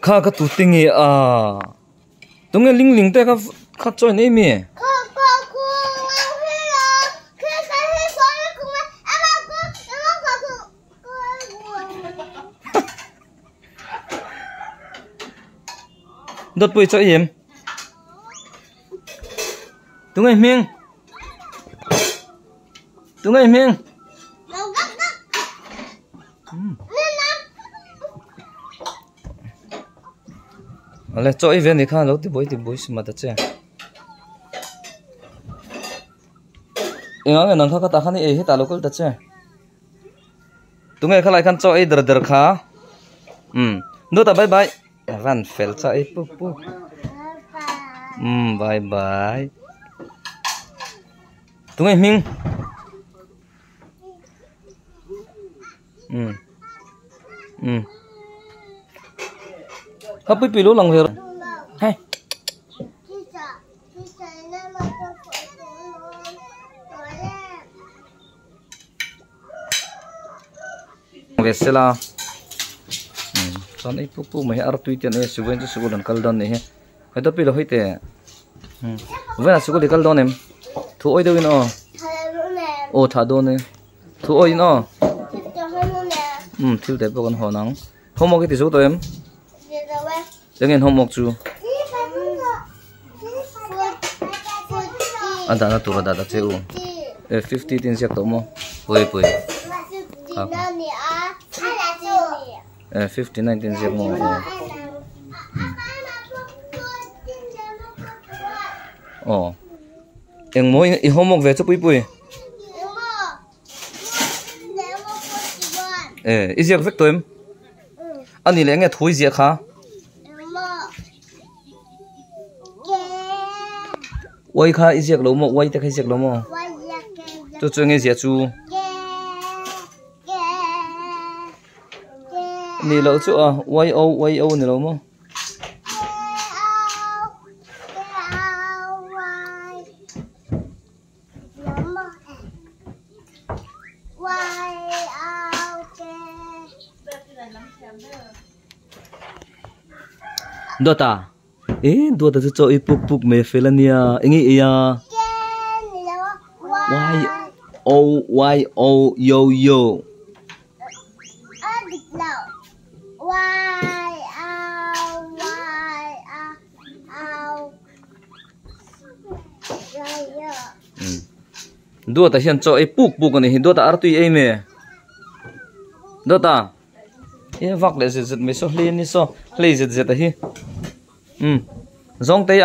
khá cái tụt tinh à tung nghe linh linh te khá chơi này mi đốt bụi cho em tung nghe miếng ale cho event thì khá lâu thì bối mà thật chứ em nói khá ta khá này hết ta local thật chứ tụi nghe khá lại khăn cho ấy đợt khá nốt ta bye bye van fel cho ấy pu bye bye tụi nghe mình hấp bít lú lòng rồi hay về xe la son ấy pu mấy ar tui tiền ấy sugen cho sugen kal don này hay đó pilo hơi tệ vậy là sugen kal don em thu oi đâu nó ô thà don này thu oi nó thiếu đẹp con hồ nắng không một cái tỷ số tụi em đừng nghe không một chú anh ta nó tụi nó đã chơi 50 tiền giặc tụi mo bơi 59 tiền giặc mo em mỗi không một về cho bơi ít giặc vết tụi em anh đi lấy nghe thối giặc hả quay khá ít giặc lỗ mộ quay ta khai giặc lỗ mộ tôi chơi nghe giặc chú nè lỗ chú à quay ô nè lỗ mộ Dota Dota cho ipuk me felania ingi ya y o yo Dota hian cho ipuk ani Dota artui ei me Dota vak le zet me so hlin ni so hlei zet hi zong te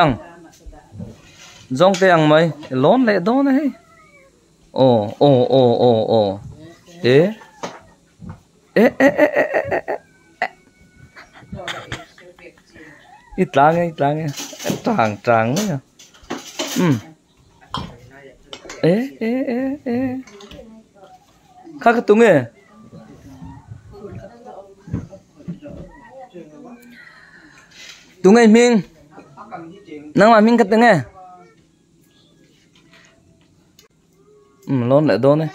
ang mai lon le don he itlang trang nha khá cái tung nghe tung nghe mình nang mà mình cắt nghe lon lại đó này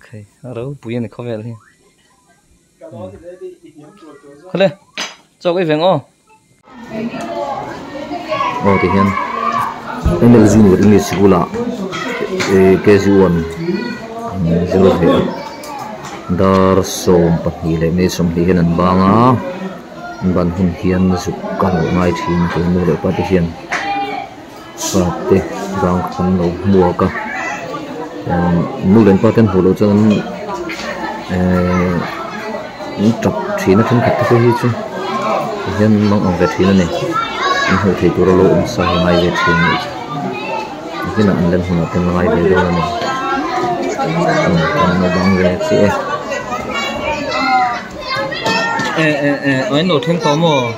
okay rồi bùi này có vẻ đi thôi lên cho cái vàng thì hiện anh là junior English school à KG1 zero here dar som pahni le me som hi hian banga ban hun hian zu kan ngai thin ke mu le pa ti hian te rang kham lo mua ka nu len pa ten holo chan chọc thina thun khat ko hi chu hian mang ang ve thina ne hoi thei tur lo sa ngai ve thin ni cái là anh lên hùng tên ngay về đâu này nó băng về chị anh nổ thêm tóm mồ